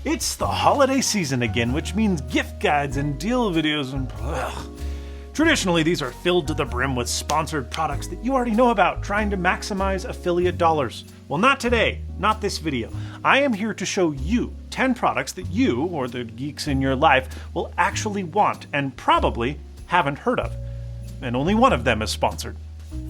It's the holiday season again, which means gift guides and deal videos and Traditionally, these are filled to the brim with sponsored products that you already know about, trying to maximize affiliate dollars. Well, not today, not this video. I am here to show you 10 products that you, or the geeks in your life, will actually want and probably haven't heard of. And only one of them is sponsored.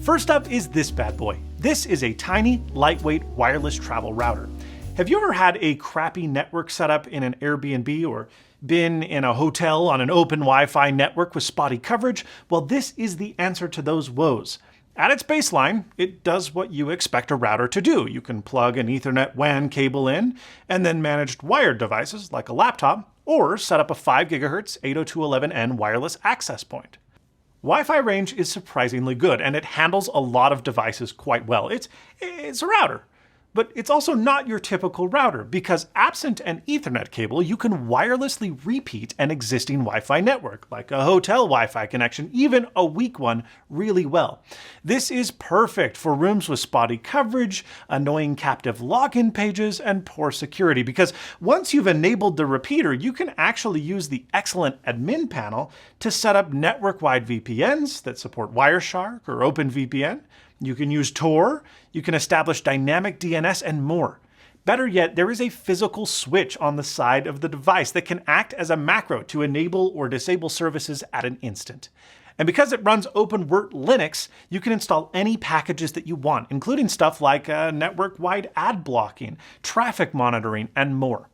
First up is this bad boy. This is a tiny, lightweight wireless travel router. Have you ever had a crappy network setup in an Airbnb or been in a hotel on an open Wi-Fi network with spotty coverage? Well, this is the answer to those woes. At its baseline, it does what you expect a router to do. You can plug an Ethernet WAN cable in and then manage wired devices like a laptop, or set up a 5 GHz 802.11n wireless access point. Wi-Fi range is surprisingly good, and it handles a lot of devices quite well. It's a router. But it's also not your typical router, because absent an Ethernet cable, you can wirelessly repeat an existing Wi-Fi network, like a hotel Wi-Fi connection, even a weak one, really well. This is perfect for rooms with spotty coverage, annoying captive login pages, and poor security, because once you've enabled the repeater, you can actually use the excellent admin panel to set up network-wide VPNs that support Wireshark or OpenVPN. You can use Tor, you can establish dynamic DNS, and more. Better yet, there is a physical switch on the side of the device that can act as a macro to enable or disable services at an instant. And because it runs OpenWrt Linux, you can install any packages that you want, including stuff like network-wide ad blocking, traffic monitoring, and more.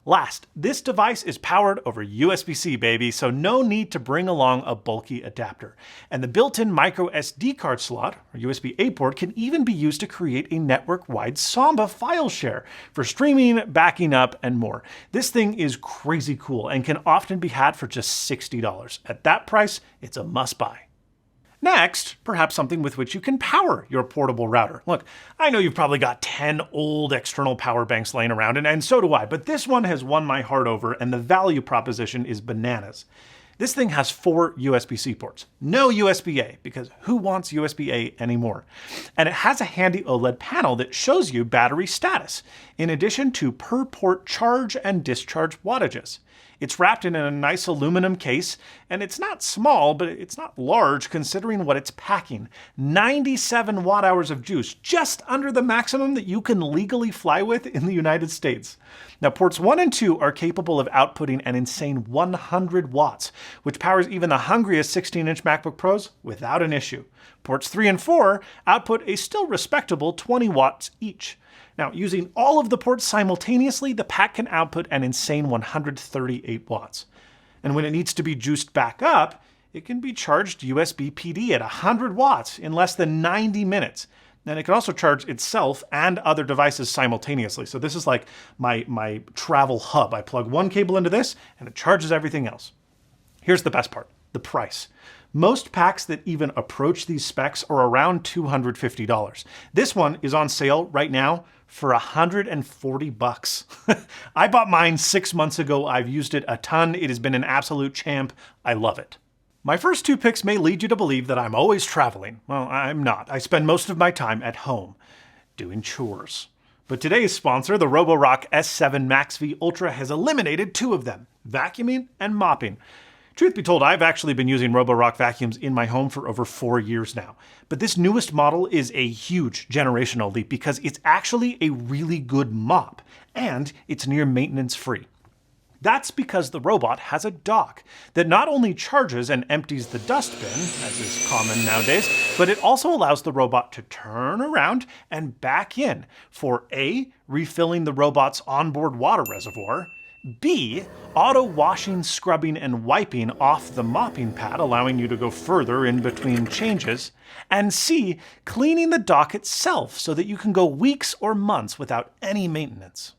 Last, this device is powered over USB-C, baby, so no need to bring along a bulky adapter. And the built-in micro SD card slot, or USB-A port, can even be used to create a network-wide Samba file share for streaming, backing up, and more. This thing is crazy cool and can often be had for just $60. At that price, it's a must-buy. Next, perhaps something with which you can power your portable router. Look, I know you've probably got 10 old external power banks laying around, and so do I, but this one has won my heart over, and the value proposition is bananas. This thing has 4 USB-C ports. No USB-A, because who wants USB-A anymore? And it has a handy OLED panel that shows you battery status, in addition to per-port charge and discharge wattages. It's wrapped in a nice aluminum case, and it's not small, but it's not large considering what it's packing. 97 watt-hours of juice, just under the maximum that you can legally fly with in the United States. Now, ports 1 and 2 are capable of outputting an insane 100 watts, which powers even the hungriest 16-inch MacBook Pros without an issue. Ports 3 and 4 output a still respectable 20 watts each. Now, using all of the ports simultaneously, the pack can output an insane 138 watts. And when it needs to be juiced back up, it can be charged USB PD at 100 watts in less than 90 minutes. And it can also charge itself and other devices simultaneously. So this is like my travel hub. I plug one cable into this, and it charges everything else. Here's the best part, the price. Most packs that even approach these specs are around $250. This one is on sale right now for $140. I bought mine 6 months ago. I've used it a ton. It has been an absolute champ. I love it. My first 2 picks may lead you to believe that I'm always traveling. Well, I'm not. I spend most of my time at home, doing chores. But today's sponsor, the Roborock S7 Max V Ultra, has eliminated 2 of them, vacuuming and mopping. Truth be told, I've actually been using Roborock vacuums in my home for over 4 years now. But this newest model is a huge generational leap because it's actually a really good mop, and it's near maintenance free. That's because the robot has a dock that not only charges and empties the dustbin, as is common nowadays, but it also allows the robot to turn around and back in for A, refilling the robot's onboard water reservoir, B, auto-washing, scrubbing, and wiping off the mopping pad, allowing you to go further in between changes, and C, cleaning the dock itself so that you can go weeks or months without any maintenance.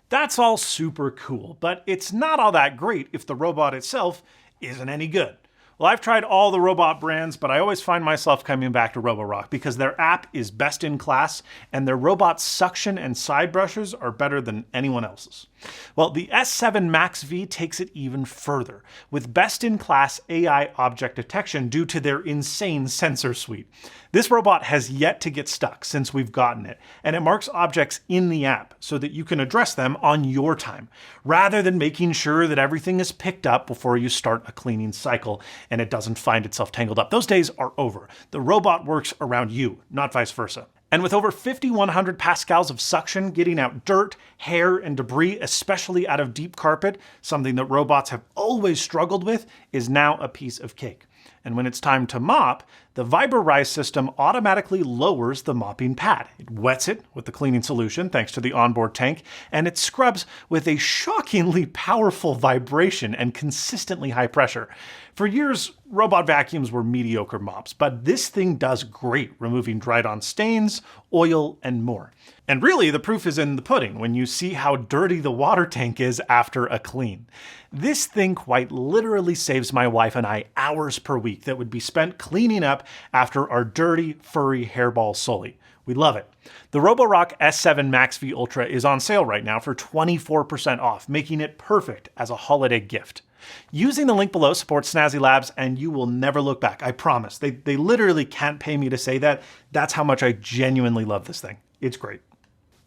That's all super cool, but it's not all that great if the robot itself isn't any good. Well, I've tried all the robot brands, but I always find myself coming back to Roborock because their app is best in class and their robot suction and side brushes are better than anyone else's. Well, the S7 Max V takes it even further, with best-in-class AI object detection due to their insane sensor suite. This robot has yet to get stuck since we've gotten it, and it marks objects in the app so that you can address them on your time, rather than making sure that everything is picked up before you start a cleaning cycle and it doesn't find itself tangled up. Those days are over. The robot works around you, not vice versa. And with over 5,100 pascals of suction getting out dirt, hair, and debris, especially out of deep carpet, something that robots have always struggled with, is now a piece of cake. And when it's time to mop, the VibraRise system automatically lowers the mopping pad. It wets it with the cleaning solution thanks to the onboard tank, and it scrubs with a shockingly powerful vibration and consistently high pressure. For years, robot vacuums were mediocre mops, but this thing does great, removing dried-on stains, oil, and more. And really, the proof is in the pudding when you see how dirty the water tank is after a clean. This thing quite literally saves my wife and I hours per week that would be spent cleaning up after our dirty, furry hairball Sully. We love it. The Roborock S7 Max V Ultra is on sale right now for 24% off, making it perfect as a holiday gift. Using the link below supports Snazzy Labs, and you will never look back, I promise. They literally can't pay me to say that. That's how much I genuinely love this thing. It's great.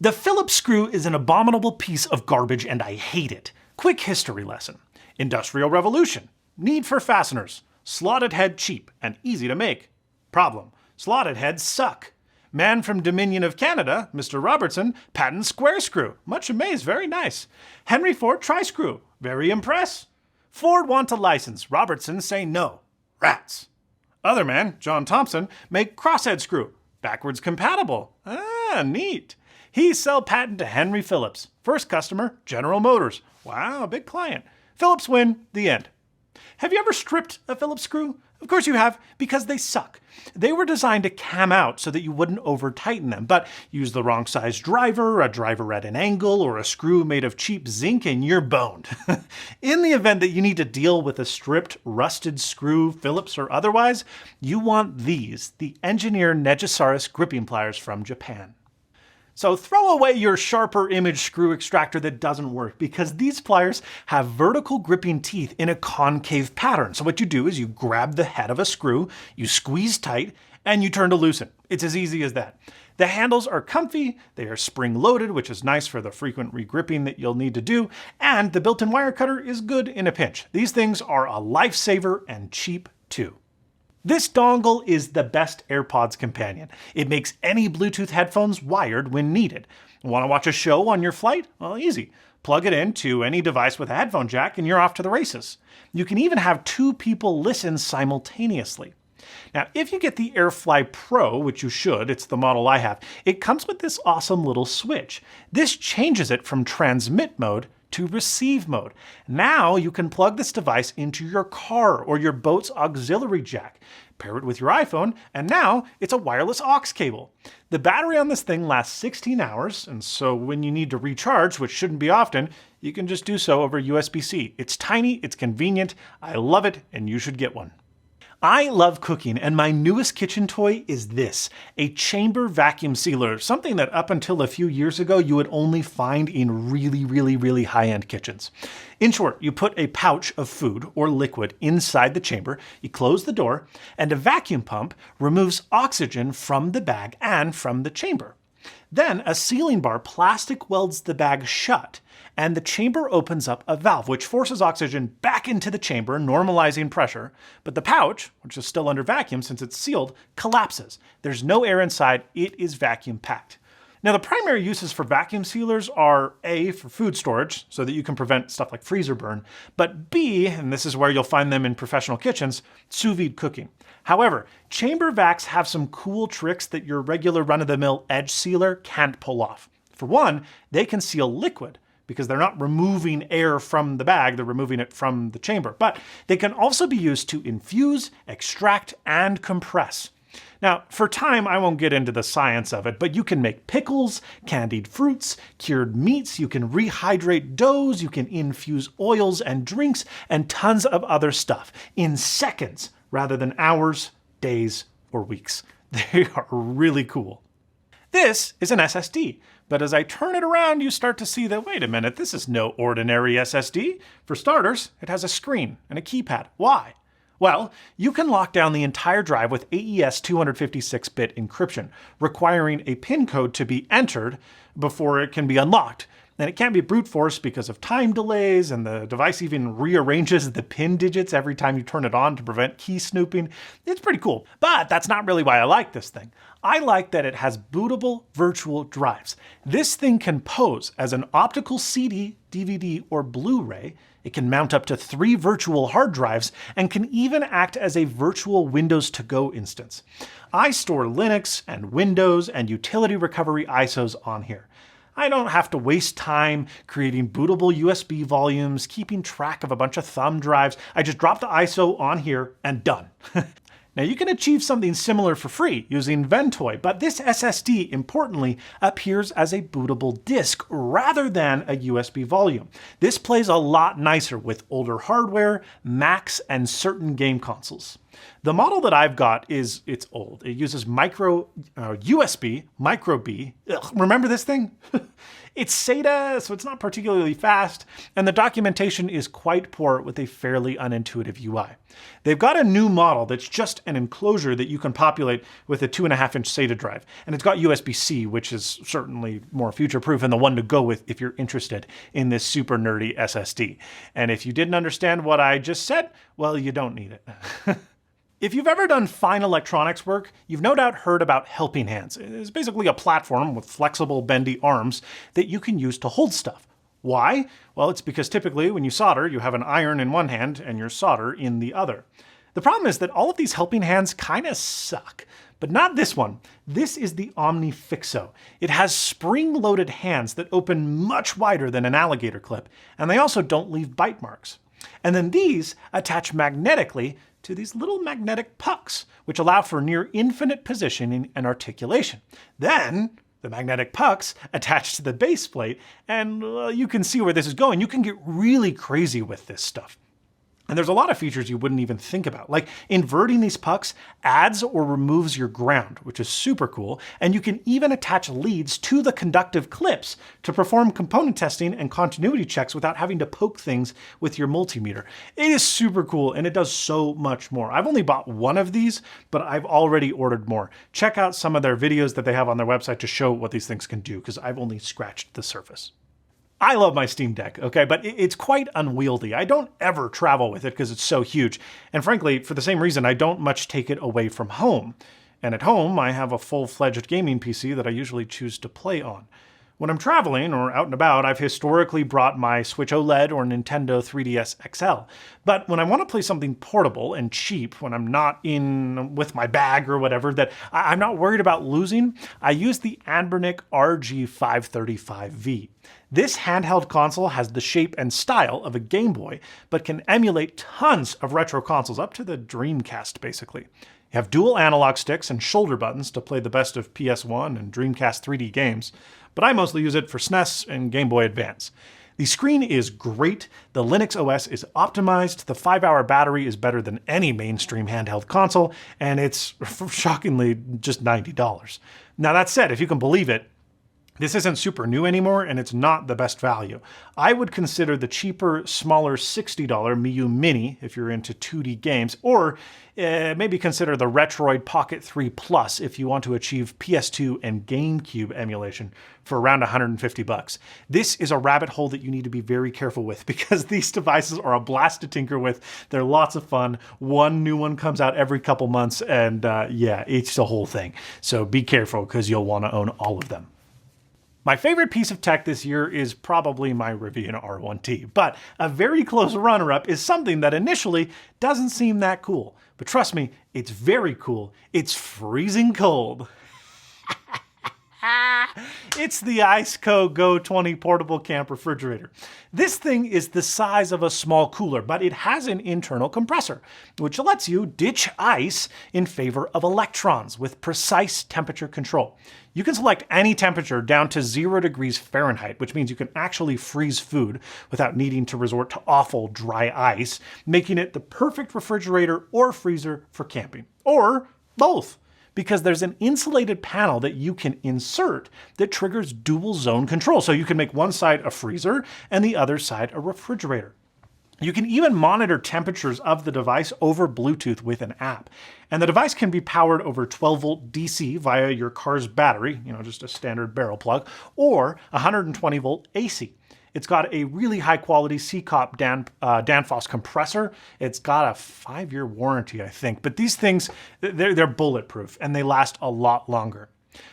The Phillips screw is an abominable piece of garbage, and I hate it. Quick history lesson. Industrial Revolution. Need for fasteners. Slotted head cheap and easy to make. Problem. Slotted heads suck. Man from Dominion of Canada, Mr. Robertson, patents square screw. Much amazed, very nice. Henry Ford tri-screw. Very impress. Ford want a license. Robertson say no. Rats. Other man, John Thompson, make crosshead screw. Backwards compatible. Ah, neat. He sell patent to Henry Phillips. First customer, General Motors. Wow, big client. Phillips win, the end. Have you ever stripped a Phillips screw? Of course you have, because they suck. They were designed to cam out so that you wouldn't over-tighten them, but use the wrong size driver, a driver at an angle, or a screw made of cheap zinc and you're boned. In the event that you need to deal with a stripped, rusted screw, Phillips or otherwise, you want these, the Engineer Negisaurus gripping pliers from Japan. So throw away your sharper image screw extractor that doesn't work, because these pliers have vertical gripping teeth in a concave pattern. So what you do is you grab the head of a screw, you squeeze tight, and you turn to loosen. It's as easy as that. The handles are comfy, they are spring-loaded, which is nice for the frequent regripping that you'll need to do, and the built-in wire cutter is good in a pinch. These things are a lifesaver and cheap too. This dongle is the best AirPods companion. It makes any Bluetooth headphones wired when needed. Want to watch a show on your flight? Well, easy. Plug it into any device with a headphone jack and you're off to the races. You can even have two people listen simultaneously. Now, if you get the AirFly Pro, which you should, it's the model I have, it comes with this awesome little switch. This changes it from transmit mode to receive mode. Now you can plug this device into your car or your boat's auxiliary jack, pair it with your iPhone, and now it's a wireless aux cable. The battery on this thing lasts 16 hours, and so when you need to recharge, which shouldn't be often, you can just do so over USB-C. It's tiny, it's convenient, I love it, and you should get one. I love cooking, and my newest kitchen toy is this, a chamber vacuum sealer, something that up until a few years ago you would only find in really high-end kitchens. In short, you put a pouch of food or liquid inside the chamber, you close the door, and a vacuum pump removes oxygen from the bag and from the chamber. Then a sealing bar plastic welds the bag shut, and the chamber opens up a valve which forces oxygen back into the chamber, normalizing pressure, but the pouch, which is still under vacuum since it's sealed, collapses. There's no air inside, it is vacuum packed. Now the primary uses for vacuum sealers are A, for food storage, so that you can prevent stuff like freezer burn, but B, and this is where you'll find them in professional kitchens, sous vide cooking. However, chamber vacs have some cool tricks that your regular run-of-the-mill edge sealer can't pull off. For one, they can seal liquid, because they're not removing air from the bag, they're removing it from the chamber. But they can also be used to infuse, extract, and compress. Now, for time, I won't get into the science of it, but you can make pickles, candied fruits, cured meats, you can rehydrate doughs, you can infuse oils and drinks, and tons of other stuff in seconds rather than hours, days, or weeks. They are really cool. This is an SSD. But as I turn it around, you start to see that, wait a minute, this is no ordinary SSD. For starters, it has a screen and a keypad. Why? Well, you can lock down the entire drive with AES 256-bit encryption, requiring a PIN code to be entered before it can be unlocked. And it can't be brute force because of time delays, and the device even rearranges the PIN digits every time you turn it on to prevent key snooping. It's pretty cool. But that's not really why I like this thing. I like that it has bootable virtual drives. This thing can pose as an optical CD, DVD, or Blu-ray. It can mount up to 3 virtual hard drives and can even act as a virtual Windows To Go instance. I store Linux and Windows and utility recovery ISOs on here. I don't have to waste time creating bootable USB volumes, keeping track of a bunch of thumb drives. I just drop the ISO on here and done. Now you can achieve something similar for free using Ventoy, but this SSD, importantly, appears as a bootable disk rather than a USB volume. This plays a lot nicer with older hardware, Macs, and certain game consoles. The model that I've got it's old. It uses USB, micro B. Ugh, remember this thing? It's SATA, so it's not particularly fast, and the documentation is quite poor with a fairly unintuitive UI. They've got a new model that's just an enclosure that you can populate with a 2.5-inch SATA drive, and it's got USB-C, which is certainly more future-proof and the one to go with if you're interested in this super nerdy SSD. And if you didn't understand what I just said, well, you don't need it. If you've ever done fine electronics work, you've no doubt heard about Helping Hands. It's basically a platform with flexible, bendy arms that you can use to hold stuff. Why? Well, it's because typically when you solder, you have an iron in one hand and your solder in the other. The problem is that all of these Helping Hands kind of suck. But not this one. This is the OmniFixo. It has spring-loaded hands that open much wider than an alligator clip, and they also don't leave bite marks. And then these attach magnetically to these little magnetic pucks, which allow for near infinite positioning and articulation. Then the magnetic pucks attach to the base plate, and you can see where this is going. You can get really crazy with this stuff. And there's a lot of features you wouldn't even think about, like inverting these pucks adds or removes your ground, which is super cool. And you can even attach leads to the conductive clips to perform component testing and continuity checks without having to poke things with your multimeter. It is super cool, and it does so much more. I've only bought one of these, but I've already ordered more. Check out some of their videos that they have on their website to show what these things can do, because I've only scratched the surface. I love my Steam Deck, okay, but it's quite unwieldy. I don't ever travel with it because it's so huge. And frankly, for the same reason, I don't much take it away from home. And at home, I have a full-fledged gaming PC that I usually choose to play on. When I'm traveling or out and about, I've historically brought my Switch OLED or Nintendo 3DS XL. But when I want to play something portable and cheap, when I'm not in with my bag or whatever, that I'm not worried about losing, I use the Anbernic RG535V. This handheld console has the shape and style of a Game Boy, but can emulate tons of retro consoles, up to the Dreamcast, basically. You have dual analog sticks and shoulder buttons to play the best of PS1 and Dreamcast 3D games, but I mostly use it for SNES and Game Boy Advance. The screen is great, the Linux OS is optimized, the 5-hour battery is better than any mainstream handheld console, and it's shockingly just $90. Now that said, if you can believe it, this isn't super new anymore, and it's not the best value. I would consider the cheaper, smaller $60 Miu Mini if you're into 2D games, or maybe consider the Retroid Pocket 3 Plus if you want to achieve PS2 and GameCube emulation for around $150. This is a rabbit hole that you need to be very careful with because these devices are a blast to tinker with. They're lots of fun. One new one comes out every couple months, and yeah, it's the whole thing. So be careful because you'll want to own all of them. My favorite piece of tech this year is probably my Rivian R1T, but a very close runner-up is something that initially doesn't seem that cool. But trust me, it's very cool. It's freezing cold. It's the Iceco Go 20 portable camp refrigerator. This thing is the size of a small cooler, but it has an internal compressor, which lets you ditch ice in favor of electrons with precise temperature control. You can select any temperature down to 0 degrees Fahrenheit, which means you can actually freeze food without needing to resort to awful dry ice, making it the perfect refrigerator or freezer for camping, or both. because there's an insulated panel that you can insert that triggers dual zone control. So you can make one side a freezer and the other side a refrigerator. You can even monitor temperatures of the device over Bluetooth with an app. And the device can be powered over 12-volt DC via your car's battery, just a standard barrel plug, or 120-volt AC. It's got a really high-quality Seacop Danfoss compressor. It's got a 5-year warranty, I think. But these things, they're bulletproof, and they last a lot longer.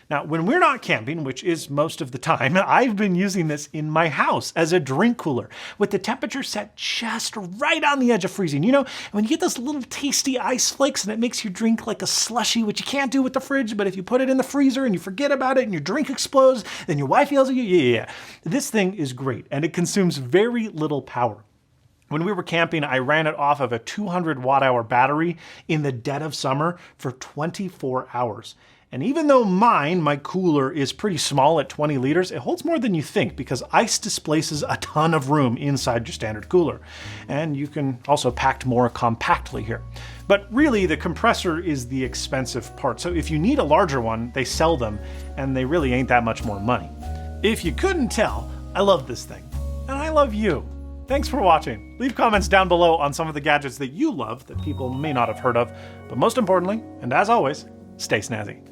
Now, when we're not camping, which is most of the time, I've been using this in my house as a drink cooler with the temperature set just right on the edge of freezing. When you get those little tasty ice flakes and it makes you drink like a slushie, which you can't do with the fridge, but if you put it in the freezer and you forget about it and your drink explodes, then your wife yells at you, yeah. This thing is great and it consumes very little power. When we were camping, I ran it off of a 200 watt-hour battery in the dead of summer for 24 hours. And even though my cooler is pretty small at 20 liters, it holds more than you think because ice displaces a ton of room inside your standard cooler. And you can also pack more compactly here. But really, the compressor is the expensive part. So if you need a larger one, they sell them, and they really ain't that much more money. If you couldn't tell, I love this thing. And I love you. Thanks for watching. Leave comments down below on some of the gadgets that you love that people may not have heard of. But most importantly, and as always, stay snazzy.